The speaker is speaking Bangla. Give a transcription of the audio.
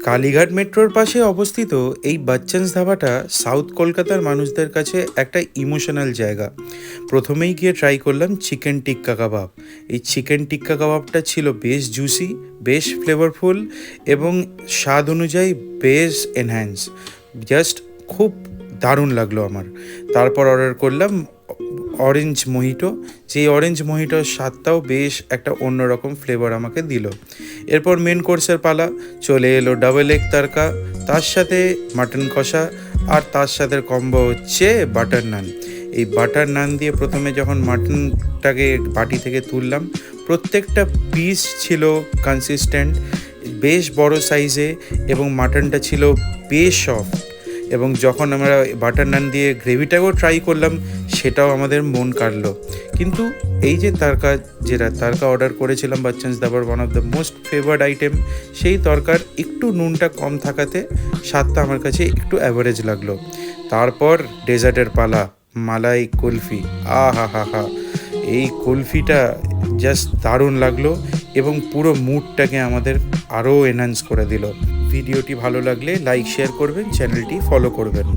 কালীঘাট মেট্রোর পাশে অবস্থিত এই বাচ্চান্স ধাবাটা সাউথ কলকাতার মানুষদের কাছে একটা ইমোশনাল জায়গা। প্রথমেই গিয়ে ট্রাই করলাম চিকেন টিক্কা কাবাব। এই চিকেন টিক্কা কাবাবটা ছিল বেশ জুসি, বেশ ফ্লেভারফুল এবং স্বাদ অনুযায়ী বেশ এনহ্যান্স। জাস্ট খুব দারুণ লাগলো আমার। তারপর অর্ডার করলাম অরেঞ্জ মোহিটো, যেই অরেঞ্জ মোহিটোর স্বাদটাও বেশ একটা অন্যরকম ফ্লেভার আমাকে দিল। এরপর মেন কোর্সের পালা, চলে এলো ডাবল এগ তড়কা, তার সাথে মাটন কষা, আর তার সাথে কম্বো হচ্ছে বাটার নান। এই বাটার নান দিয়ে প্রথমে যখন মাটনটাকে বাটি থেকে তুললাম, প্রত্যেকটা পিস ছিল কনসিস্টেন্ট, বেশ বড় সাইজে, এবং মাটনটা ছিল বেশ সফট। এবং যখন আমরা বাটার নান দিয়ে গ্রেভিটাকেও ট্রাই করলাম, সেটাও আমাদের মন কাড়লো। কিন্তু এই যে তড়কা অর্ডার করেছিলাম বাচ্চান্স দাবার, one of the most favoured item, সেই তড়কার একটু নুনটা কম থাকাতে স্বাদটা আমার কাছে একটু অ্যাভারেজ লাগলো। তারপর ডেজার্টের পালা, মালাই কুলফি। হা হা হা, এই কুলফিটা জাস্ট দারুণ লাগলো এবং পুরো মুডটাকে আমাদের আরও এনহ্যান্স করে দিল। ভিডিওটি ভালো লাগলে লাইক শেয়ার করবেন, চ্যানেলটি ফলো করবেন।